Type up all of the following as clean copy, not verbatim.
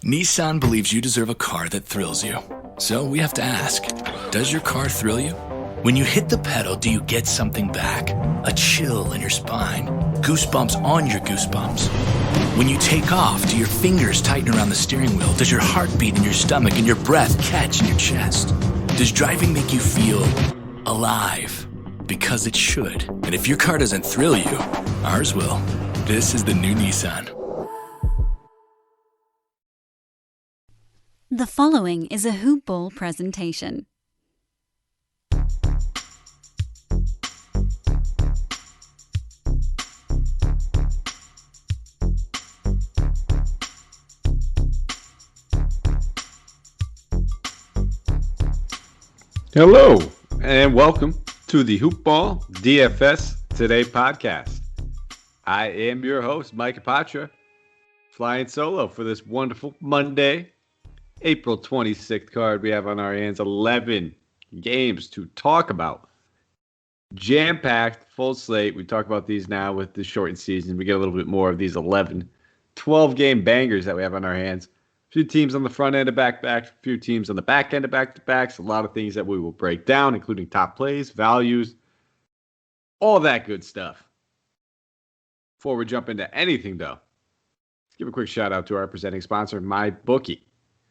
Nissan believes you deserve a car that thrills you. So we have to ask, does your car thrill you? When you hit the pedal, do you get something back? A chill in your spine, goosebumps on your goosebumps. When you take off, do your fingers tighten around the steering wheel? Does your heart beat in your stomach and your breath catch in your chest? Does driving make you feel alive? Because it should. And if your car doesn't thrill you, ours will. This is the new Nissan. The following is a Hoop Ball presentation. Hello, and welcome to the Hoop Ball DFS Today podcast. I am your host, Mike Apatra, flying solo for this wonderful Monday, April 26th card. We have on our hands 11 games to talk about. Jam-packed, full slate. We talk about these now with the shortened season. We get a little bit more of these 11, 12-game bangers that we have on our hands. A few teams on the front end of back-to-backs, a few teams on the back end of back-to-backs, a lot of things that we will break down, including top plays, values, all that good stuff. Before we jump into anything, though, let's give a quick shout-out to our presenting sponsor, MyBookie.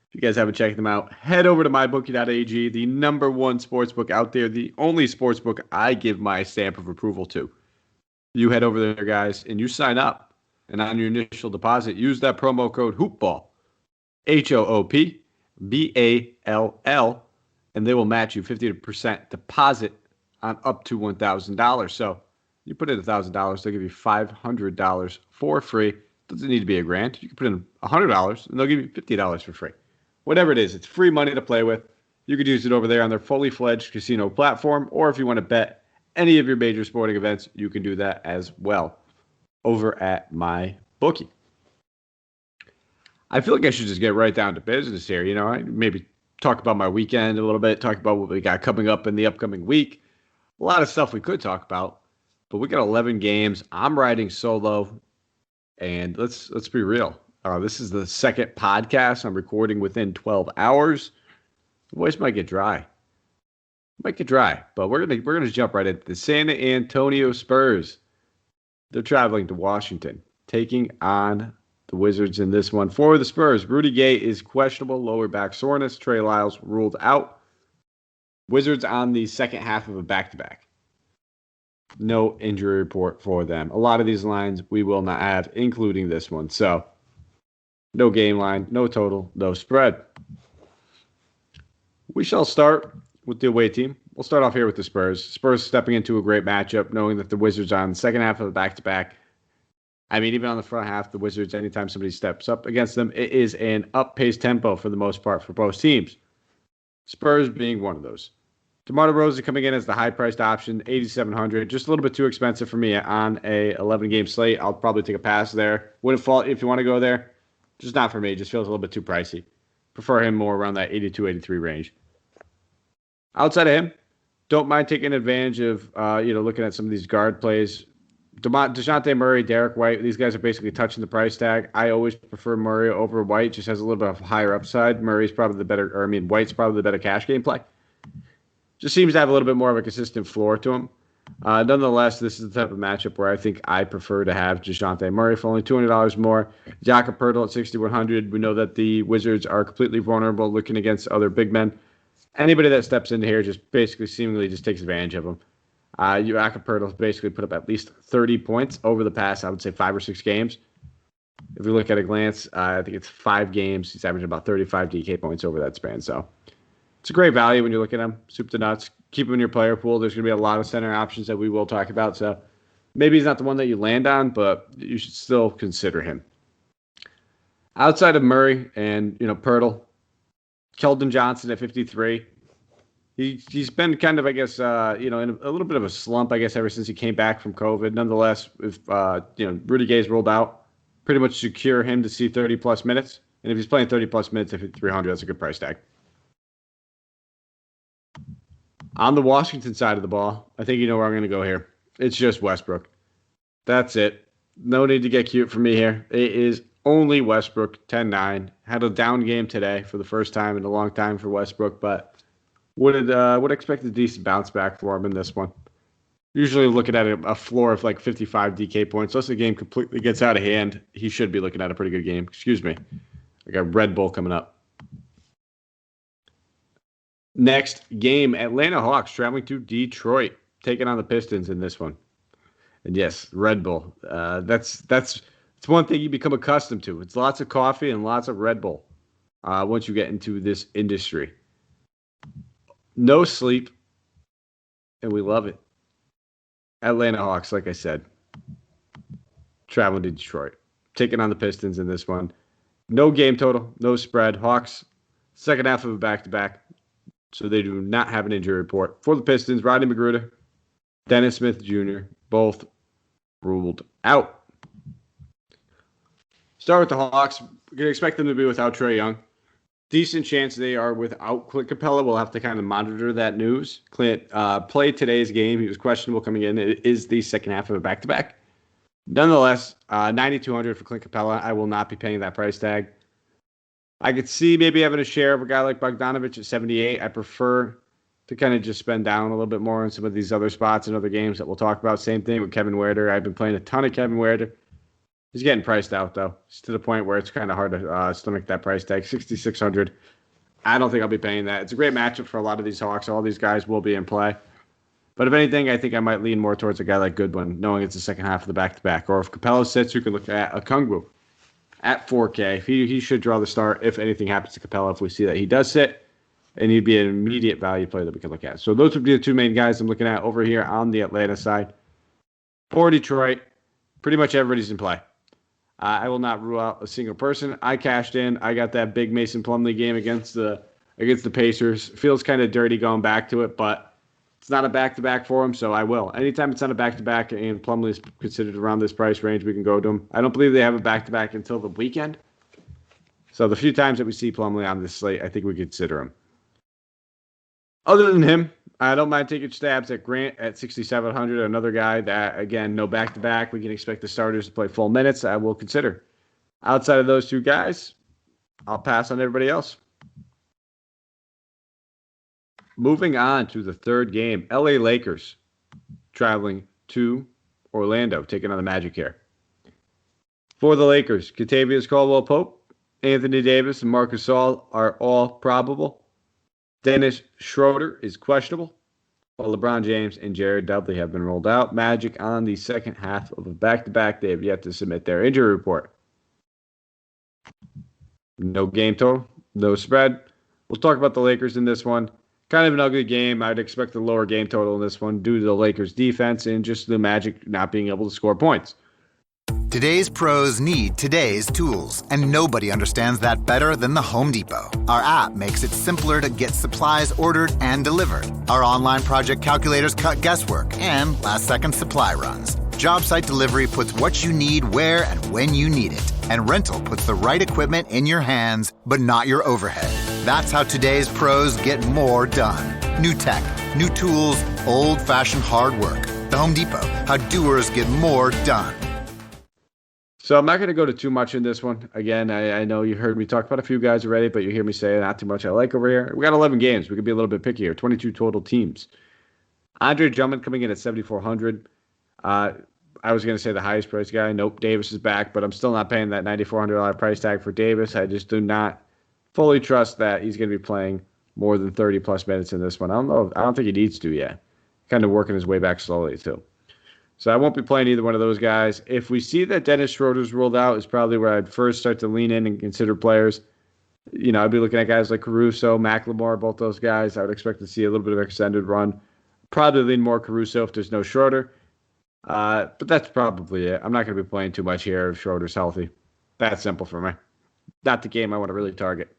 If you guys haven't checked them out, head over to mybookie.ag, the number one sportsbook out there, the only sportsbook I give my stamp of approval to. You head over there, guys, and you sign up. And on your initial deposit, use that promo code HOOPBALL. HOOPBALL, and they will match you 50% deposit on up to $1,000. So you put in $1,000, they'll give you $500 for free. Doesn't need to be a grand. You can put in $100, and they'll give you $50 for free. Whatever it is, it's free money to play with. You could use it over there on their fully fledged casino platform, or if you want to bet any of your major sporting events, you can do that as well over at MyBookie. I feel like I should just get right down to business here. You know, I maybe talk about my weekend a little bit, talk about what we got coming up in the upcoming week. A lot of stuff we could talk about, but we got 11 games. I'm riding solo, and let's be real. This is the second podcast I'm recording within 12 hours. The voice might get dry. But we're gonna jump right into the San Antonio Spurs. They're traveling to Washington, taking on the Wizards in this one. For the Spurs, Rudy Gay is questionable, lower back soreness. Trey Lyles ruled out. Wizards on the second half of a back-to-back. No injury report for them. A lot of these lines we will not have, including this one. So, no game line, no total, no spread. We shall start with the away team. We'll start off here with the Spurs. Spurs stepping into a great matchup, knowing that the Wizards are on the second half of a back-to-back. I mean, even on the front half, the Wizards, anytime somebody steps up against them, it is an up-paced tempo for the most part for both teams. Spurs being one of those. DeMar DeRozan coming in as the high-priced option, $8,700. Just a little bit too expensive for me on a 11-game slate. I'll probably take a pass there. Wouldn't fault if you want to go there. Just not for me. Just feels a little bit too pricey. Prefer him more around that 82, 83 range. Outside of him, don't mind taking advantage of, looking at some of these guard plays. DeJounte Murray, Derek White, these guys are basically touching the price tag. I always prefer Murray over White. Just has a little bit of higher upside. White's probably the better cash game play. Just seems to have a little bit more of a consistent floor to him. Nonetheless, this is the type of matchup where I think I prefer to have DeJounte Murray for only $200 more. Jakob Poeltl at $6,100. We know that the Wizards are completely vulnerable looking against other big men. Anybody that steps into here just basically seemingly just takes advantage of them. Jakob Poeltl basically put up at least 30 points over the past, I would say, 5 or 6 games. If we look at a glance, I think it's 5 games. He's averaging about 35 DK points over that span. So it's a great value when you look at him. Soup to nuts. Keep him in your player pool. There's going to be a lot of center options that we will talk about. So maybe he's not the one that you land on, but you should still consider him. Outside of Murray and, Poeltl, Keldon Johnson at 53. He's been kind of, I guess, in a little bit of a slump, I guess, ever since he came back from COVID. Nonetheless, if, Rudy Gay's rolled out, pretty much secure him to see 30-plus minutes. And if he's playing 30-plus minutes at 5,300, that's a good price tag. On the Washington side of the ball, I think you know where I'm going to go here. It's just Westbrook. That's it. No need to get cute for me here. It is only Westbrook, 10-9. Had a down game today for the first time in a long time for Westbrook, but would expect a decent bounce back for him in this one. Usually looking at a floor of like 55 DK points. Unless the game completely gets out of hand, he should be looking at a pretty good game. Excuse me. I got Red Bull coming up. Next game, Atlanta Hawks traveling to Detroit, taking on the Pistons in this one. And yes, Red Bull. That's one thing you become accustomed to. It's lots of coffee and lots of Red Bull once you get into this industry. No sleep, and we love it. Atlanta Hawks, like I said, traveling to Detroit, taking on the Pistons in this one. No game total, no spread. Hawks, second half of a back-to-back, so they do not have an injury report. For the Pistons, Rodney McGruder, Dennis Smith Jr., both ruled out. Start with the Hawks. We're going to expect them to be without Trae Young. Decent chance they are without Clint Capella. We'll have to kind of monitor that news. Clint played today's game. He was questionable coming in. It is the second half of a back-to-back. Nonetheless, $9,200 for Clint Capella. I will not be paying that price tag. I could see maybe having a share of a guy like Bogdanovich at 78. I prefer to kind of just spend down a little bit more on some of these other spots and other games that we'll talk about. Same thing with Kevin Huerter. I've been playing a ton of Kevin Huerter. He's getting priced out, though. It's to the point where it's kind of hard to stomach that price tag. $6,600. I don't think I'll be paying that. It's a great matchup for a lot of these Hawks. All these guys will be in play. But if anything, I think I might lean more towards a guy like Goodwin, knowing it's the second half of the back-to-back. Or if Capella sits, you can look at Okongwu at 4K. He should draw the start if anything happens to Capella, if we see that he does sit. And he'd be an immediate value play that we can look at. So those would be the two main guys I'm looking at over here on the Atlanta side. For Detroit, pretty much everybody's in play. I will not rule out a single person. I cashed in. I got that big Mason Plumlee game against the Pacers. Feels kind of dirty going back to it, but it's not a back-to-back for him, so I will. Anytime it's not a back-to-back and Plumlee is considered around this price range, we can go to him. I don't believe they have a back-to-back until the weekend. So the few times that we see Plumlee on this slate, I think we consider him. Other than him, I don't mind taking stabs at Grant at 6,700. Another guy that, again, no back-to-back. We can expect the starters to play full minutes. I will consider. Outside of those two guys, I'll pass on everybody else. Moving on to the third game, LA Lakers traveling to Orlando, taking on the Magic here. For the Lakers, Kentavious Caldwell-Pope, Anthony Davis, and Marc Gasol are all probable. Dennis Schroeder is questionable, while LeBron James and Jared Dudley have been rolled out. Magic on the second half of a back-to-back. They have yet to submit their injury report. No game total, no spread. We'll talk about the Lakers in this one. Kind of an ugly game. I'd expect a lower game total in this one due to the Lakers' defense and just the Magic not being able to score points. Today's pros need today's tools, and nobody understands that better than the Home Depot. Our app makes it simpler to get supplies ordered and delivered. Our online project calculators cut guesswork and last-second supply runs. Job site delivery puts what you need where and when you need it. And rental puts the right equipment in your hands, but not your overhead. That's how today's pros get more done. New tech, new tools, old-fashioned hard work. The Home Depot, how doers get more done. So I'm not going to go to too much in this one. Again, I know you heard me talk about a few guys already, but you hear me say not too much I like over here. We got 11 games. We could be a little bit pickier. 22 total teams. Andre Drummond coming in at 7,400. I was going to say the highest price guy. Nope, Davis is back, but I'm still not paying that $9,400 price tag for Davis. I just do not fully trust that he's going to be playing more than 30-plus minutes in this one. I don't think he needs to yet. Kind of working his way back slowly, too. So I won't be playing either one of those guys. If we see that Dennis Schroeder's ruled out, is probably where I'd first start to lean in and consider players. You know, I'd be looking at guys like Caruso, McLemore, both those guys. I would expect to see a little bit of extended run. Probably lean more Caruso if there's no Schroeder. But that's probably it. I'm not going to be playing too much here if Schroeder's healthy. That's simple for me. Not the game I want to really target.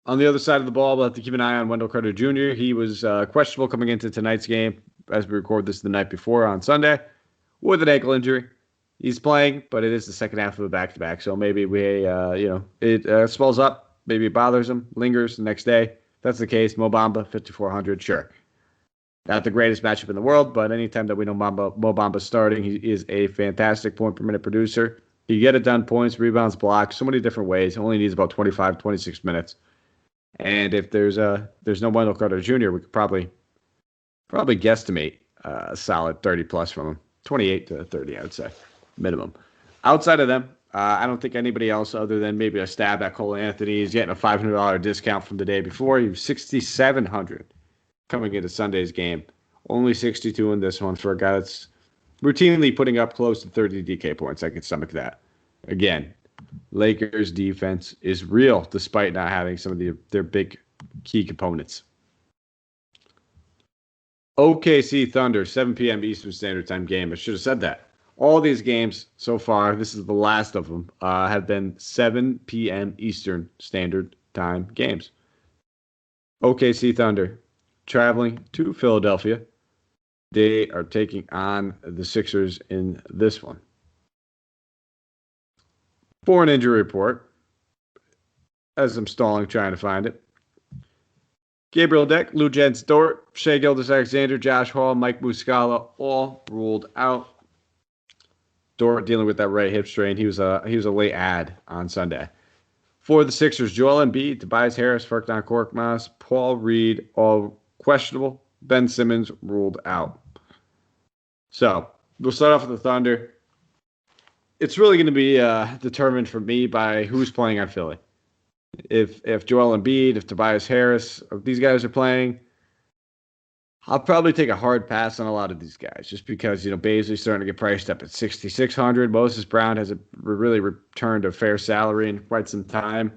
On the other side of the ball, we'll have to keep an eye on Wendell Carter Jr. He was questionable coming into tonight's game, as we record this the night before on Sunday, with an ankle injury. He's playing, but it is the second half of a back-to-back, so maybe it swells up, maybe it bothers him, lingers the next day. If that's the case, Mo Bamba, 5,400, sure. Not the greatest matchup in the world, but anytime that we know Mo Bamba's starting, he is a fantastic point-per-minute producer. You get it done, points, rebounds, blocks, so many different ways. Only needs about 25, 26 minutes. And if there's no Wendell Carter Jr., we could probably guesstimate a solid 30 plus from him. 28 to 30, I would say, minimum. Outside of them, I don't think anybody else other than maybe a stab at Cole Anthony is getting a $500 discount from the day before. He was $6,700 coming into Sunday's game. Only 62 in this one for a guy that's routinely putting up close to 30 DK points. I can stomach that. Again, Lakers defense is real despite not having some of their big key components. OKC Thunder, 7 p.m. Eastern Standard Time game. I should have said that. All these games so far, this is the last of them, have been 7 p.m. Eastern Standard Time games. OKC Thunder traveling to Philadelphia. They are taking on the Sixers in this one. For an injury report, as I'm stalling trying to find it, Gabriel Deck, Lou Dort, Shai Gilgeous-Alexander, Josh Hall, Mike Muscala, all ruled out. Dort dealing with that right hip strain. He was a late add on Sunday. For the Sixers, Joel Embiid, Tobias Harris, Furkan Korkmaz, Paul Reed, all questionable. Ben Simmons ruled out. So we'll start off with the Thunder. It's really going to be determined for me by who's playing on Philly. If Joel Embiid, if Tobias Harris, if these guys are playing, I'll probably take a hard pass on a lot of these guys just because, Bazley's starting to get priced up at $6,600. Moses Brown hasn't really returned a fair salary in quite some time.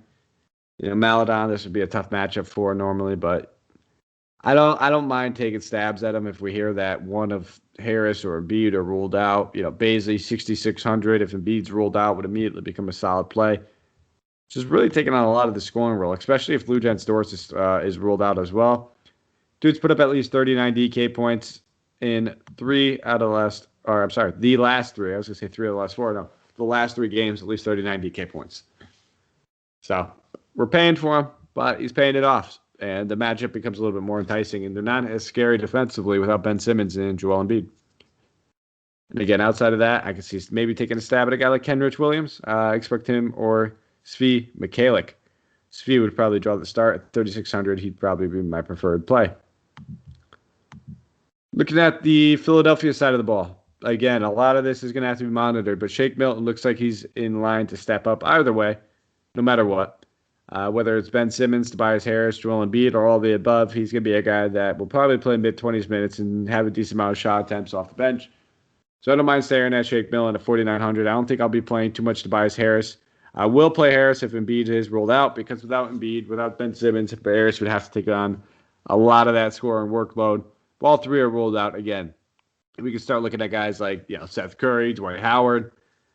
Maladon, this would be a tough matchup for normally, but I don't mind taking stabs at him if we hear that one of Harris or Embiid are ruled out. Bazley, $6,600. If Embiid's ruled out, would immediately become a solid play. Just really taking on a lot of the scoring role, especially if Lou Dort is ruled out as well. Dude's put up at least 39 DK points in the last 3. I was going to say 3 of the last 4. No, the last 3 games, at least 39 DK points. So we're paying for him, but he's paying it off. And the matchup becomes a little bit more enticing, and they're not as scary defensively without Ben Simmons and Joel Embiid. And again, outside of that, I can see maybe taking a stab at a guy like Kenrich Williams. I expect him or Svi Mikhailiuk. Svi would probably draw the start at 3,600. He'd probably be my preferred play. Looking at the Philadelphia side of the ball, again, a lot of this is going to have to be monitored, but Shake Milton looks like he's in line to step up either way, no matter what. Whether it's Ben Simmons, Tobias Harris, Joel Embiid, or all the above, he's going to be a guy that will probably play mid-20s minutes and have a decent amount of shot attempts off the bench. So I don't mind staring at Shake Milton at 4,900. I don't think I'll be playing too much Tobias Harris. I will play Harris if Embiid is ruled out, because without Embiid, without Ben Simmons, Harris would have to take on a lot of that scoring workload. If all 3 are ruled out, again, we can start looking at guys like Seth Curry, Dwight Howard,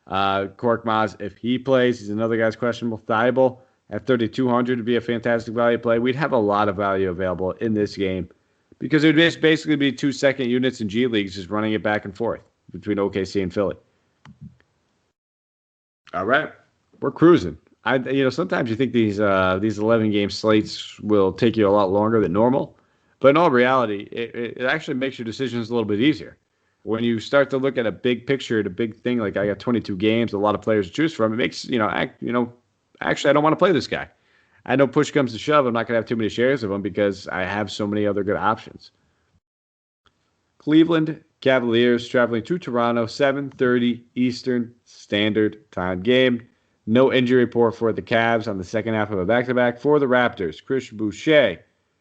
Korkmaz. If he plays, he's another guy's questionable. Thibault at 3,200 would be a fantastic value play. We'd have a lot of value available in this game because it would basically be 2 second units in G Leagues just running it back and forth between OKC and Philly. All right, we're cruising. Sometimes you think these 11 game slates will take you a lot longer than normal, but in all reality, it actually makes your decisions a little bit easier. When you start to look at a big picture, at a big thing like I got 22 games, a lot of players to choose from, it makes actually I don't want to play this guy. I know push comes to shove, I'm not going to have too many shares of him because I have so many other good options. Cleveland Cavaliers traveling to Toronto, 7:30 Eastern Standard Time game. No injury report for the Cavs on the second half of a back-to-back. For the Raptors, Chris Boucher,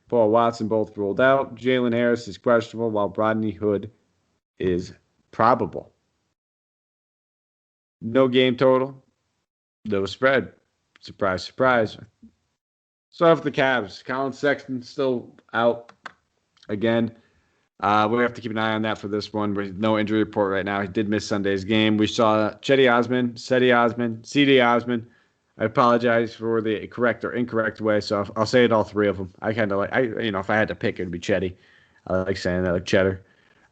Paul Watson both ruled out. Jalen Harris is questionable, while Rodney Hood is probable. No game total. No spread. Surprise, surprise. So off the Cavs, Colin Sexton still out again. We have to keep an eye on that for this one. With no injury report right now. He did miss Sunday's game. We saw Cedi Osman, CD Osman. I apologize for the correct or incorrect way, so I'll say it all 3 of them. I kind of like, if I had to pick, it'd be Cedi. I like saying that, like cheddar.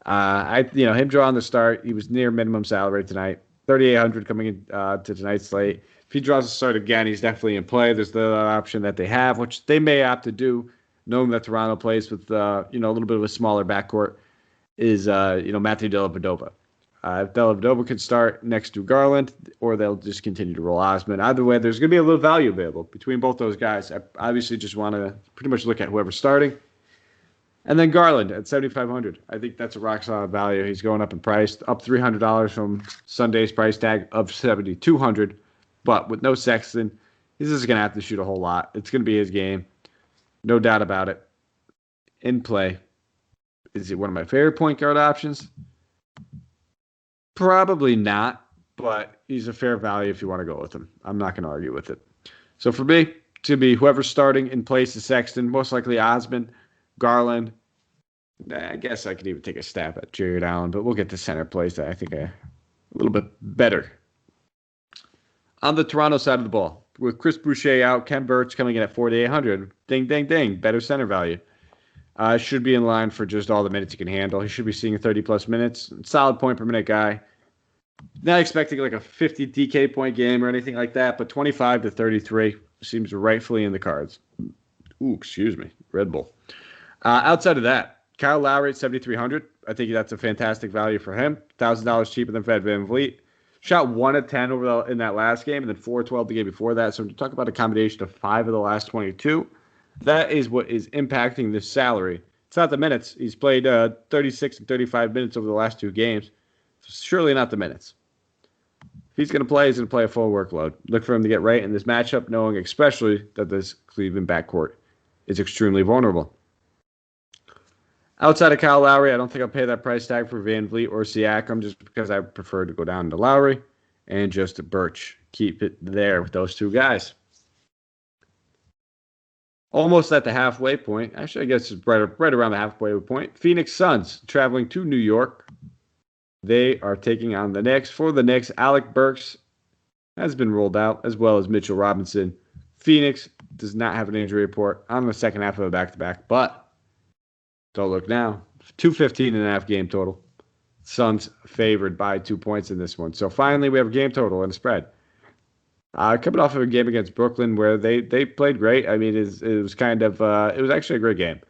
Him drawing the start. He was near minimum salary tonight. 3,800 coming in to tonight's slate. If he draws the start again, he's definitely in play. There's the other option that they have, which they may opt to do, knowing that Toronto plays with a little bit of a smaller backcourt, is Matthew Dellavedova. If Dellavedova could start next to Garland, or they'll just continue to roll Osman. Either way, there's going to be a little value available between both those guys. I obviously just want to pretty much look at whoever's starting. And then Garland at 7,500. I think that's a rock solid value. He's going up in price, up $300 from Sunday's price tag of 7,200. But with no Sexton, he's just going to have to shoot a whole lot. It's going to be his game. No doubt about it. In play. Is he one of my favorite point guard options? Probably not, but he's a fair value if you want to go with him. I'm not going to argue with it. So for me, it's going to be whoever's starting in place of Sexton, most likely Osman, Garland. I guess I could even take a stab at Jared Allen, but we'll get to center place that I think a little bit better. On the Toronto side of the ball, with Chris Boucher out, Ken Burch coming in at 4,800. Ding, ding, ding. Better center value. Should be in line for just all the minutes he can handle. He should be seeing 30-plus minutes. Solid point-per-minute guy. Not expecting like a 50 DK point game or anything like that, but 25 to 33 seems rightfully in the cards. Ooh, excuse me. Red Bull. Outside of that, Kyle Lowry at 7,300. I think that's a fantastic value for him. $1,000 cheaper than Fred VanVleet. Shot 1 of 10 in that last game, and then 4 of 12 the game before that. So when you talk about a combination of 5 of the last 22, that is what is impacting this salary. It's not the minutes. He's played 36 and 35 minutes over the last 2 games. So surely not the minutes. If he's going to play, he's going to play a full workload. Look for him to get right in this matchup, knowing especially that this Cleveland backcourt is extremely vulnerable. Outside of Kyle Lowry, I don't think I'll pay that price tag for VanVleet or Siakam just because I prefer to go down to Lowry and just to Burch. Keep it there with those 2 guys. Almost at the halfway point. Actually, I guess it's right around the halfway point. Phoenix Suns traveling to New York. They are taking on the Knicks. For the Knicks, Alec Burks has been ruled out, as well as Mitchell Robinson. Phoenix does not have an injury report on the second half of a back-to-back, but don't look now. 215.5 game total. Suns favored by 2 points in this one. So finally, we have a game total and a spread. Coming off of a game against Brooklyn where they played great. I mean, it was actually a great game.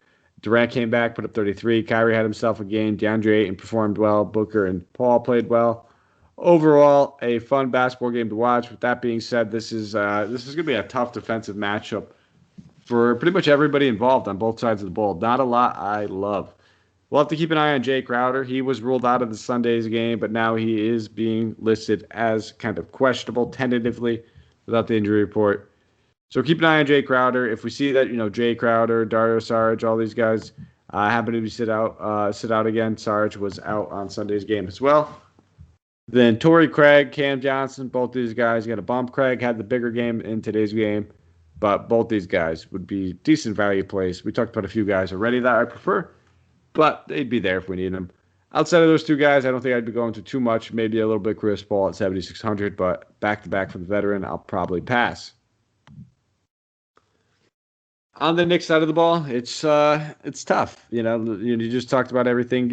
Durant came back, put up 33. Kyrie had himself a game. DeAndre Ayton performed well. Booker and Paul played well. Overall, a fun basketball game to watch. With that being said, this is going to be a tough defensive matchup for pretty much everybody involved on both sides of the ball. Not a lot I love. We'll have to keep an eye on Jay Crowder. He was ruled out of the Sunday's game, but now he is being listed as kind of questionable tentatively without the injury report. So keep an eye on Jay Crowder. If we see that, Jay Crowder, Dario Saric, all these guys happen to be sit out again. Saric was out on Sunday's game as well. Then Torrey Craig, Cam Johnson, both these guys got a bump. Craig had the bigger game in today's game, but both these guys would be decent value plays. We talked about a few guys already that I prefer, but they'd be there if we need them. Outside of those 2 guys, I don't think I'd be going to too much. Maybe a little bit Chris Paul at 7,600, but back-to-back for the veteran, I'll probably pass. On the Knicks side of the ball, it's tough. You just talked about everything.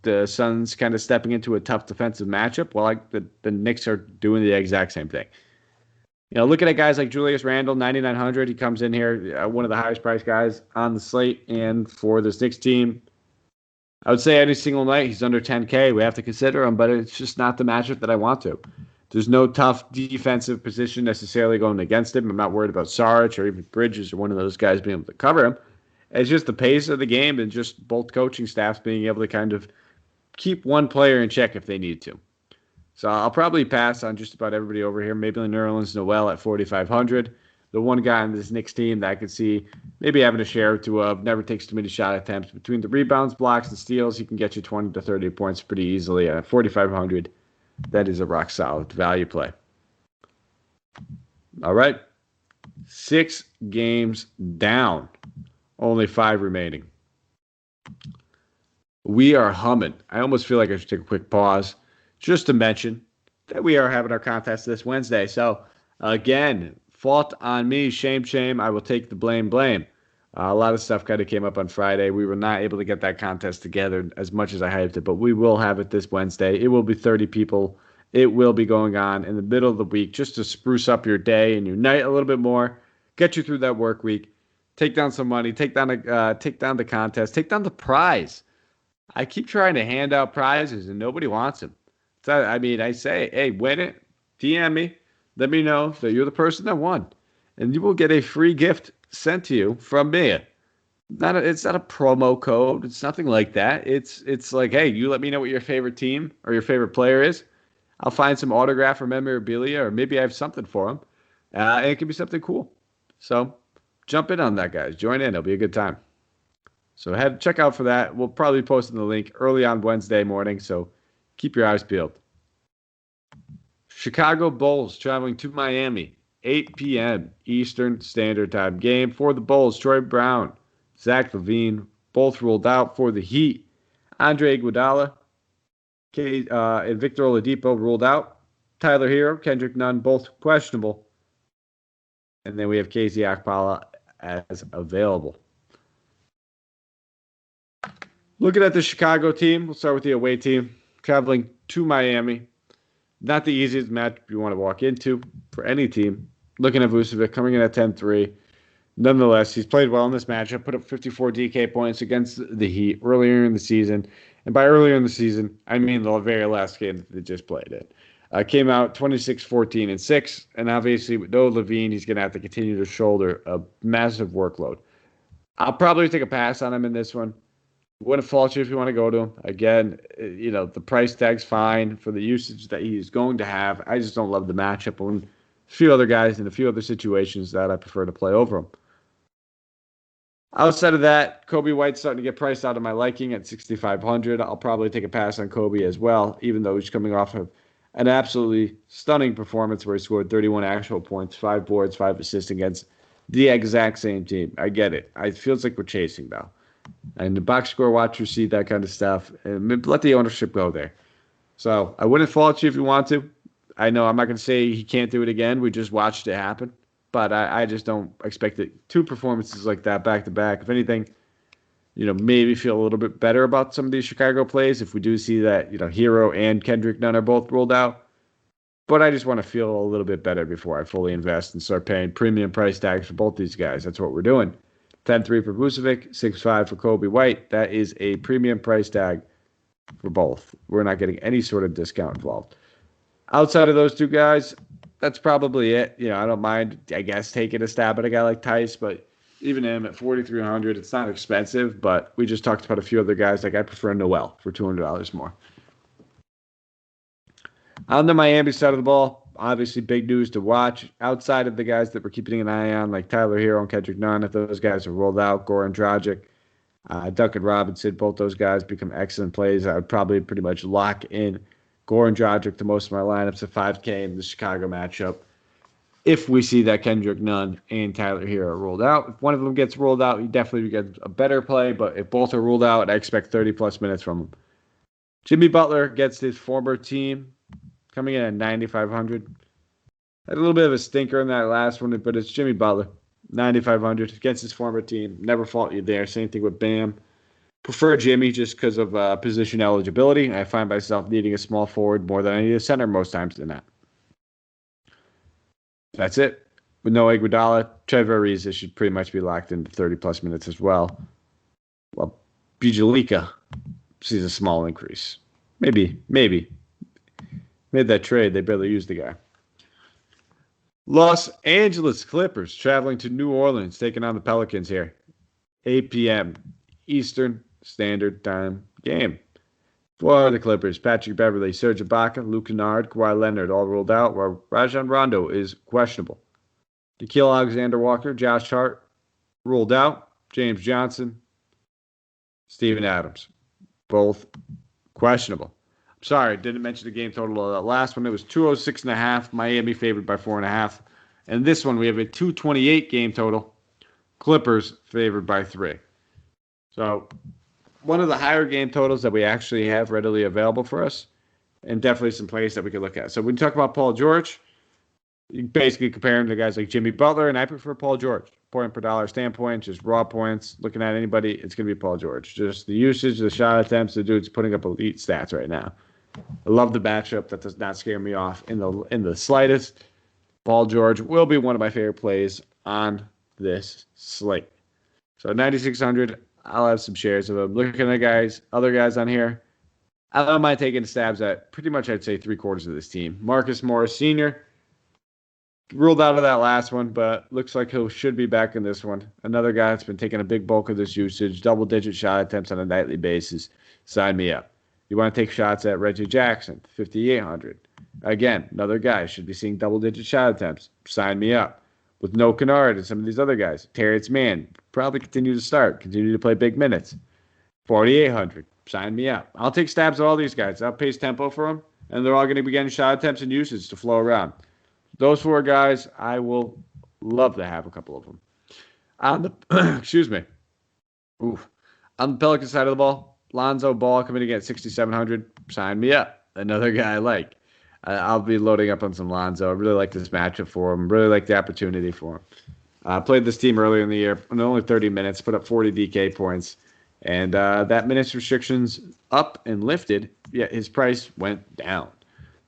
The Suns kind of stepping into a tough defensive matchup. Well, the Knicks are doing the exact same thing. Looking at guys like Julius Randle, 9,900. He comes in here, one of the highest priced guys on the slate. And for this Knicks team, I would say any single night he's under 10K. We have to consider him, but it's just not the matchup that I want to. There's no tough defensive position necessarily going against him. I'm not worried about Saric or even Bridges or one of those guys being able to cover him. It's just the pace of the game and just both coaching staffs being able to kind of keep one player in check if they need to. So I'll probably pass on just about everybody over here. Maybe Nerlens Noel at 4,500. The one guy on this Knicks team that I could see maybe having a share or 2 of, never takes too many shot attempts. Between the rebounds, blocks, and steals, he can get you 20 to 30 points pretty easily at 4,500. That is a rock-solid value play. All right. 6 games down. Only 5 remaining. We are humming. I almost feel like I should take a quick pause just to mention that we are having our contest this Wednesday. So, again, fault on me. Shame. I will take the blame. A lot of stuff kind of came up on Friday. We were not able to get that contest together as much as I hyped it, but we will have it this Wednesday. It will be 30 people. It will be going on in the middle of the week just to spruce up your day and your night a little bit more, get you through that work week, take down some money, take down the contest, take down the prize. I keep trying to hand out prizes and nobody wants them. So, I mean, I say, hey, win it, DM me, let me know that you're the person that won, and you will get a free gift sent to you from me. It's not a promo code. It's nothing like that. It's like, hey, you let me know what your favorite team or your favorite player is. I'll find some autograph or memorabilia, or maybe I have something for them. And it can be something cool. So jump in on that, guys. Join in. It'll be a good time. So check out for that. We'll probably be posting the link early on Wednesday morning. So keep your eyes peeled. Chicago Bulls traveling to Miami. 8 p.m. Eastern Standard Time game for the Bulls. Troy Brown, Zach LaVine, both ruled out for the Heat. Andre Iguodala and Victor Oladipo ruled out. Tyler Hero, Kendrick Nunn, both questionable. And then we have KZ Okpala as available. Looking at the Chicago team, we'll start with the away team. Traveling to Miami. Not the easiest match you want to walk into for any team. Looking at Vucevic coming in at 10-3. Nonetheless, he's played well in this matchup, put up 54 DK points against the Heat earlier in the season. And by earlier in the season, I mean the very last game that they just played it. Came out 26-14-6. And obviously, with no LaVine, he's going to have to continue to shoulder a massive workload. I'll probably take a pass on him in this one. Wouldn't fault you if you want to go to him. Again, the price tag's fine for the usage that he's going to have. I just don't love the matchup on a few other guys in a few other situations that I prefer to play over him. Outside of that, Kobe White's starting to get priced out of my liking at 6,500. I'll probably take a pass on Kobe as well, even though he's coming off of an absolutely stunning performance where he scored 31 actual points, 5 boards, 5 assists against the exact same team. I get it. It feels like we're chasing now. And the box score watchers see that kind of stuff. And let the ownership go there. So I wouldn't fault you if you want to. I know I'm not going to say he can't do it again. We just watched it happen. But I just don't expect it. 2 performances like that back to back. If anything, maybe feel a little bit better about some of these Chicago plays if we do see that, Hero and Kendrick Nunn are both ruled out. But I just want to feel a little bit better before I fully invest and start paying premium price tags for both these guys. That's what we're doing. 10-3 for Vucevic, 6-5 for Kobe White. That is a premium price tag for both. We're not getting any sort of discount involved. Outside of those 2 guys, that's probably it. I don't mind, I guess, taking a stab at a guy like Tice, but even him at 4,300, it's not expensive, but we just talked about a few other guys. Like I prefer Noel for $200 more. On the Miami side of the ball, obviously big news to watch. Outside of the guys that we're keeping an eye on, like Tyler Hero and Kendrick Nunn, if those guys are rolled out, Goran Dragic, Duncan Robinson, both those guys become excellent plays. I would probably pretty much lock in Goran Dragic to most of my lineups at 5K in the Chicago matchup. If we see that Kendrick Nunn and Tyler Hero are rolled out. If one of them gets rolled out, you definitely get a better play. But if both are ruled out, I expect 30-plus minutes from them. Jimmy Butler gets his former team coming in at 9,500. Had a little bit of a stinker in that last one, but it's Jimmy Butler. 9,500 against his former team. Never fault you there. Same thing with Bam. Prefer Jimmy just because of position eligibility. I find myself needing a small forward more than I need a center most times than that. That's it. With no Iguodala, Trevor Ariza should pretty much be locked into 30-plus minutes as well. Well, Bjelica sees a small increase. Maybe. Made that trade. They barely used the guy. Los Angeles Clippers traveling to New Orleans, taking on the Pelicans here. 8 p.m. Eastern Standard Time game. For the Clippers, Patrick Beverley, Serge Ibaka, Luke Kennard, Kawhi Leonard all ruled out, while Rajon Rondo is questionable. Nickeil Alexander-Walker, Josh Hart ruled out. James Johnson, Steven Adams, both questionable. I'm sorry, didn't mention the game total of that last one. It was 206.5. Miami favored by 4.5. And this one, we have a 228 game total. Clippers favored by 3. So one of the higher game totals that we actually have readily available for us, and definitely some plays that we could look at. So when you talk about Paul George, you basically compare him to guys like Jimmy Butler, and I prefer Paul George. Point per dollar standpoint, just raw points. Looking at anybody, it's going to be Paul George. Just the usage, the shot attempts, the dude's putting up elite stats right now. I love the matchup. That does not scare me off in the slightest. Paul George will be one of my favorite plays on this slate. So 9,600. I'll have some shares of them. Looking at other guys on here, I don't mind taking stabs at pretty much, I'd say, 3/4 of this team. Marcus Morris Sr. ruled out of that last one, but looks like he should be back in this one. Another guy that's been taking a big bulk of this usage, double-digit shot attempts on a nightly basis. Sign me up. You want to take shots at Reggie Jackson, 5,800. Again, another guy should be seeing double-digit shot attempts. Sign me up. With no Kennard and some of these other guys, Terrence Mann, probably continue to start, continue to play big minutes. 4,800. Sign me up. I'll take stabs at all these guys. I'll pace tempo for them, and they're all going to be getting shot attempts and usage to flow around. Those 4 guys, I will love to have a couple of them. On the excuse me. Oof. On the Pelican side of the ball, Lonzo Ball coming in at 6,700. Sign me up. Another guy I like. I'll be loading up on some Lonzo. I really like this matchup for him. Really like the opportunity for him. I played this team earlier in the year in only 30 minutes, put up 40 DK points. And that minutes restrictions up and lifted, yet his price went down.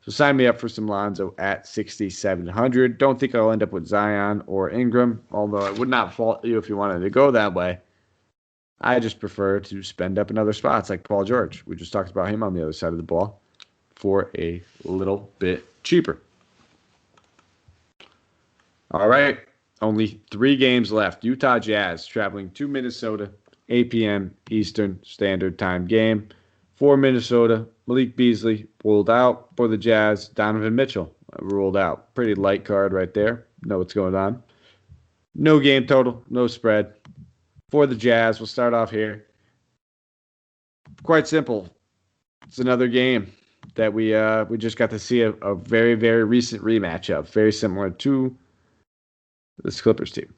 So sign me up for some Lonzo at 6,700. Don't think I'll end up with Zion or Ingram, although I would not fault you if you wanted to go that way. I just prefer to spend up in other spots like Paul George. We just talked about him on the other side of the ball for a little bit cheaper. All right, only 3 games left. Utah Jazz traveling to Minnesota, 8 p.m. Eastern Standard Time game. For Minnesota, Malik Beasley ruled out. For the Jazz, Donovan Mitchell ruled out. Pretty light card right there. Know what's going on. No game total, no spread. For the Jazz, we'll start off here. Quite simple. It's another game that we just got to see a very, very recent rematch of. Very similar to this Clippers team.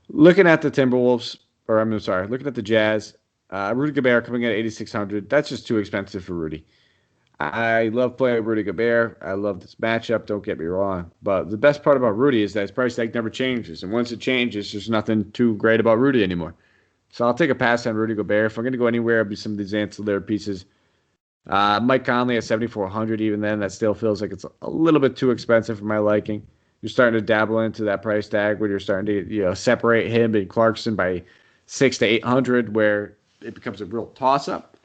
Looking at the Timberwolves, looking at the Jazz, Rudy Gobert coming in at 8,600. That's just too expensive for Rudy. I love playing Rudy Gobert. I love this matchup. Don't get me wrong. But the best part about Rudy is that his price tag never changes. And once it changes, there's nothing too great about Rudy anymore. So I'll take a pass on Rudy Gobert. If I'm going to go anywhere, it'll be some of these ancillary pieces. Mike Conley at 7,400. Even then, that still feels like it's a little bit too expensive for my liking. You're starting to dabble into that price tag where you're starting to separate him and Clarkson by 600 to 800, where it becomes a real toss-up.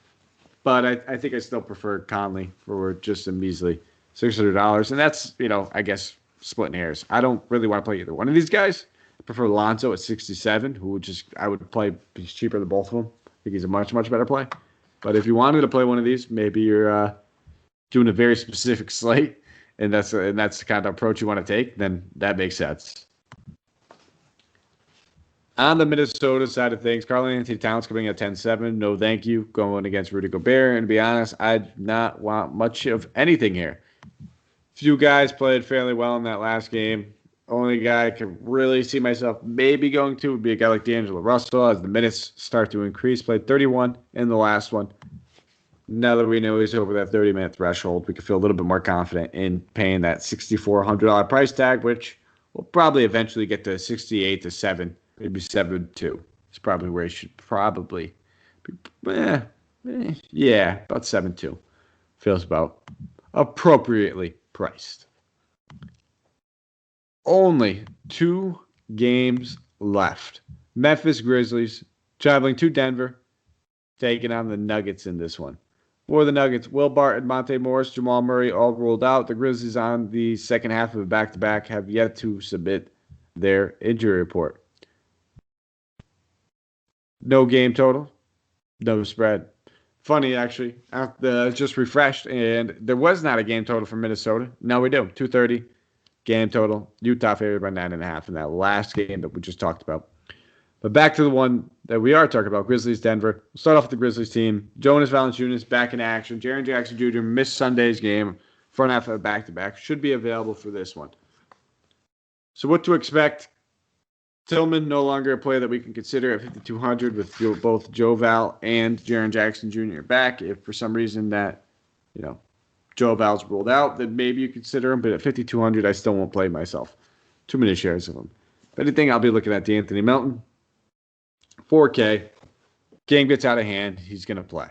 But I think I still prefer Conley for just a measly $600. And that's, I guess, splitting hairs. I don't really want to play either one of these guys. I prefer Lonzo at 67, I would play. He's cheaper than both of them. I think he's a much, much better play. But if you wanted to play one of these, maybe you're doing a very specific slate, and that's the kind of approach you want to take, then that makes sense. On the Minnesota side of things, Karl-Anthony Towns coming at 10-7. No thank you. Going against Rudy Gobert. And to be honest, I do not want much of anything here. Few guys played fairly well in that last game. Only guy I could really see myself maybe going to would be a guy like D'Angelo Russell as the minutes start to increase. Played 31 in the last one. Now that we know he's over that 30-minute threshold, we can feel a little bit more confident in paying that $6,400 price tag, which will probably eventually get to 68 to 7. Maybe 7-2. It's probably where he should probably be. About 7-2. Feels about appropriately priced. Only 2 games left. Memphis Grizzlies traveling to Denver, taking on the Nuggets in this one. For the Nuggets, Will Barton, Monte Morris, Jamal Murray all ruled out. The Grizzlies on the second half of a back-to-back have yet to submit their injury report. No game total, no spread. Funny, actually. Just refreshed, and there was not a game total for Minnesota. Now we do. 230 game total. Utah favored by 9.5 in that last game that we just talked about. But back to the one that we are talking about, Grizzlies, Denver. We'll start off with the Grizzlies team. Jonas Valanciunas back in action. Jaren Jackson Jr. missed Sunday's game. Front half of a back-to-back. Should be available for this one. So what to expect? Tillman, no longer a player that we can consider at 5,200 with both Joe Val and Jaren Jackson Jr. back. If for some reason that, Joe Val's ruled out, then maybe you consider him. But at 5,200, I still won't play myself. Too many shares of him. If anything, I'll be looking at DeAnthony Melton. 4K. Game gets out of hand. He's going to play.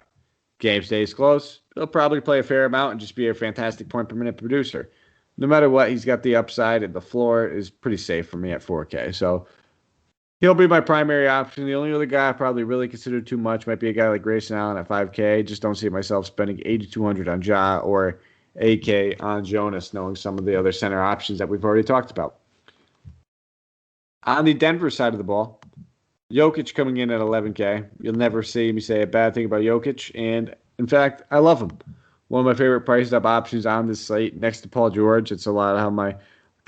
Game stays close. He'll probably play a fair amount and just be a fantastic point per minute producer. No matter what, he's got the upside, and the floor is pretty safe for me at 4K. So He'll be my primary option. The only other guy I probably really consider too much might be a guy like Grayson Allen at 5K. Just don't see myself spending 8,200 on Ja or 8K on Jonas, knowing some of the other center options that we've already talked about. On the Denver side of the ball, Jokic coming in at 11K. You'll never see me say a bad thing about Jokic, and in fact, I love him. One of my favorite priced up options on this slate, next to Paul George. It's a lot of how my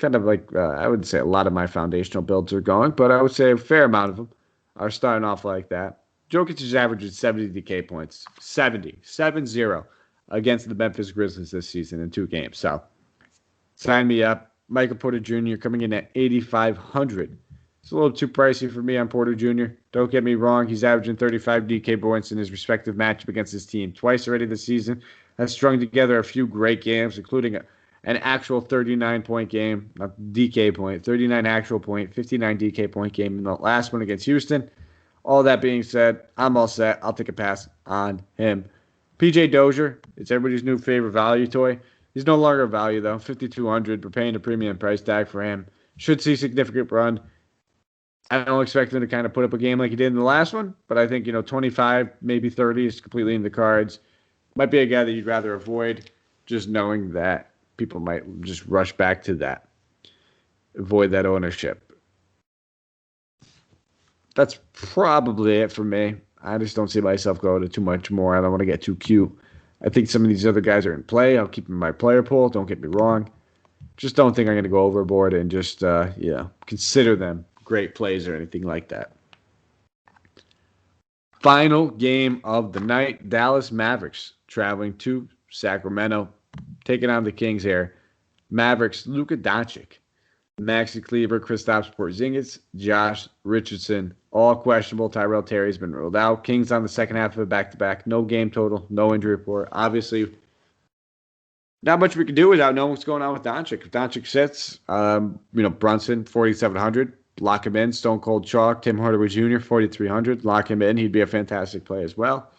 I wouldn't say a lot of my foundational builds are going, but I would say a fair amount of them are starting off like that. Jokic is averaging 70 DK points, 7-0 against the Memphis Grizzlies this season in 2 games. So sign me up. Michael Porter Jr. coming in at 8,500. It's a little too pricey for me on Porter Jr. Don't get me wrong. He's averaging 35 DK points in his respective matchup against his team twice already this season. Has strung together a few great games, including an actual 39-point game, not DK point, 39 actual point, 59 DK point game in the last one against Houston. All that being said, I'm all set. I'll take a pass on him. PJ Dozier, it's everybody's new favorite value toy. He's no longer a value, though. 5,200. We're paying a premium price tag for him. Should see significant run. I don't expect him to kind of put up a game like he did in the last one, but I think, 25, maybe 30 is completely in the cards. Might be a guy that you'd rather avoid, just knowing that people might just rush back to that. Avoid that ownership. That's probably it for me. I just don't see myself going to too much more. I don't want to get too cute. I think some of these other guys are in play. I'll keep them in my player pool. Don't get me wrong. Just don't think I'm going to go overboard and just, consider them great plays or anything like that. Final game of the night, Dallas Mavericks traveling to Sacramento, taking on the Kings here. Mavericks, Luka Doncic, Maxi Kleber, Kristaps Porzingis, Josh Richardson, all questionable. Tyrell Terry's been ruled out. Kings on the second half of a back-to-back. No game total, no injury report. Obviously, not much we can do without knowing what's going on with Doncic. If Doncic sits, Brunson, 4,700. Lock him in. Stone Cold Chalk. Tim Hardaway Jr., 4,300. Lock him in. He'd be a fantastic play as well.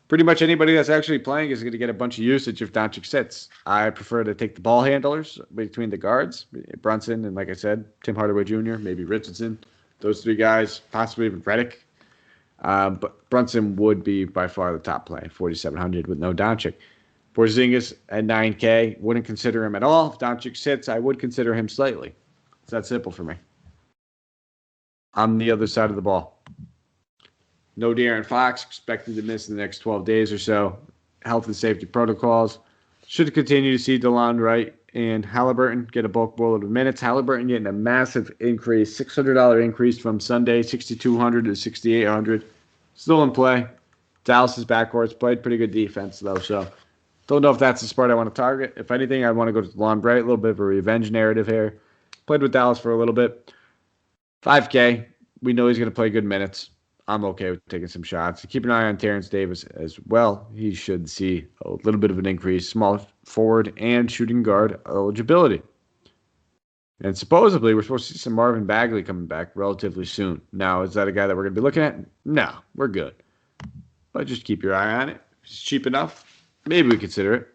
Pretty much anybody that's actually playing is going to get a bunch of usage if Doncic sits. I prefer to take the ball handlers between the guards. Brunson and, like I said, Tim Hardaway Jr., maybe Richardson. Those 3 guys, possibly even Redick. But Brunson would be by far the top play, 4,700 with no Doncic. Porzingis at 9K, wouldn't consider him at all. If Doncic sits, I would consider him slightly. It's that simple for me. On the other side of the ball, no De'Aaron Fox, expected to miss in the next 12 days or so. Health and safety protocols. Should continue to see DeLon Wright and Halliburton get a bulk bowl of minutes. Halliburton getting a massive increase, $600 increase from Sunday, 6,200 to 6,800. Still in play. Dallas's backcourt's played pretty good defense, though, so don't know if that's the spot I want to target. If anything, I want to go to DeLon Wright, a little bit of a revenge narrative here. Played with Dallas for a little bit. 5K, we know he's going to play good minutes. I'm okay with taking some shots. Keep an eye on Terrence Davis as well. He should see a little bit of an increase, small forward and shooting guard eligibility. And supposedly, we're supposed to see some Marvin Bagley coming back relatively soon. Now, is that a guy that we're going to be looking at? No, we're good. But just keep your eye on it. If it's cheap enough, maybe we consider it.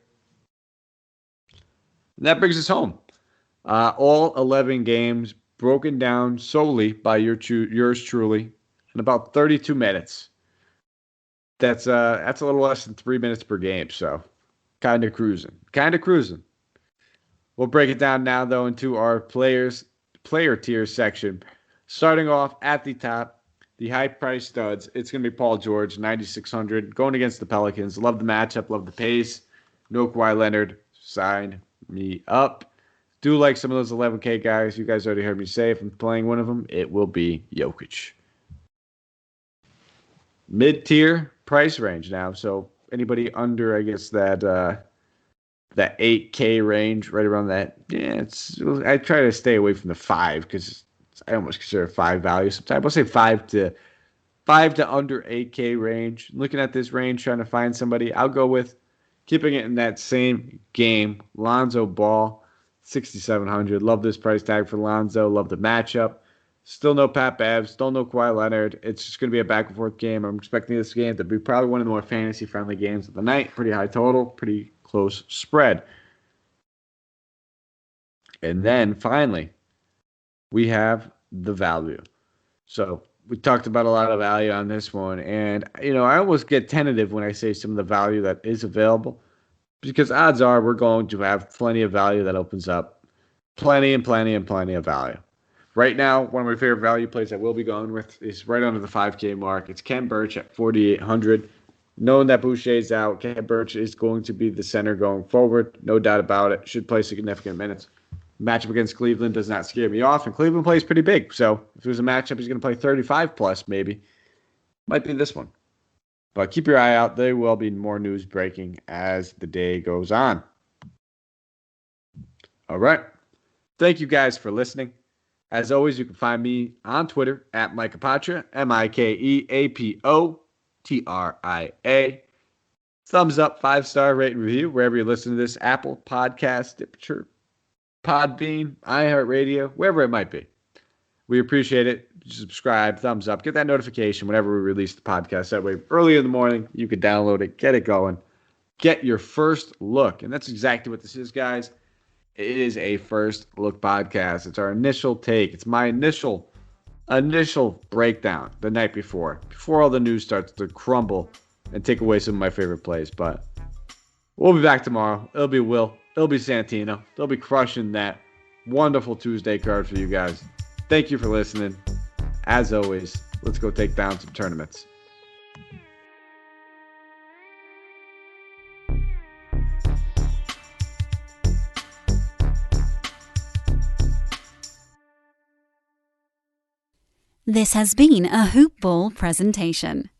And that brings us home. All 11 games broken down solely by yours truly in about 32 minutes. That's a little less than 3 minutes per game, so kind of cruising. We'll break it down now, though, into our player tier section. Starting off at the top, the high-priced studs. It's going to be Paul George, 9,600, going against the Pelicans. Love the matchup, love the pace. No Kawhi Leonard, sign me up. Do like some of those 11K guys. You guys already heard me say if I'm playing one of them, it will be Jokic. Mid-tier price range now. So anybody under, I guess, that 8K range, right around that. Yeah, I try to stay away from the 5 because I almost consider 5 value sometimes. I'll say 5 to under 8K range. Looking at this range, trying to find somebody, I'll go with keeping it in that same game. Lonzo Ball. 6,700. Love this price tag for Lonzo. Love the matchup. Still no Pat Bev. Still no Kawhi Leonard. It's just going to be a back-and-forth game. I'm expecting this game to be probably one of the more fantasy-friendly games of the night. Pretty high total. Pretty close spread. And then, finally, we have the value. So we talked about a lot of value on this one. And, I almost get tentative when I say some of the value that is available because odds are we're going to have plenty of value that opens up. Plenty and plenty and plenty of value. Right now, one of my favorite value plays I will be going with is right under the 5K mark. It's Ken Burch at 4,800. Knowing that Boucher's out, Ken Burch is going to be the center going forward. No doubt about it. Should play significant minutes. Matchup against Cleveland does not scare me off, and Cleveland plays pretty big. So if there's a matchup he's going to play 35 plus, maybe. Might be this one. But keep your eye out. There will be more news breaking as the day goes on. All right. Thank you guys for listening. As always, you can find me on Twitter at Mike Apotria, MikeApotria. Thumbs up, 5-star rate and review wherever you listen to this. Apple Podcast, Stitcher, Podbean, iHeartRadio, wherever it might be. We appreciate it. Subscribe, thumbs up, get that notification whenever we release the podcast. That way, early in the morning, you can download it, get it going, get your first look. And that's exactly what this is, guys. It is a first look podcast. It's our initial take. It's my initial breakdown the night before all the news starts to crumble and take away some of my favorite plays. But we'll be back tomorrow. It'll be Will. It'll be Santino. They'll be crushing that wonderful Tuesday card for you guys. Thank you for listening. As always, let's go take down some tournaments. This has been a Hoop Ball presentation.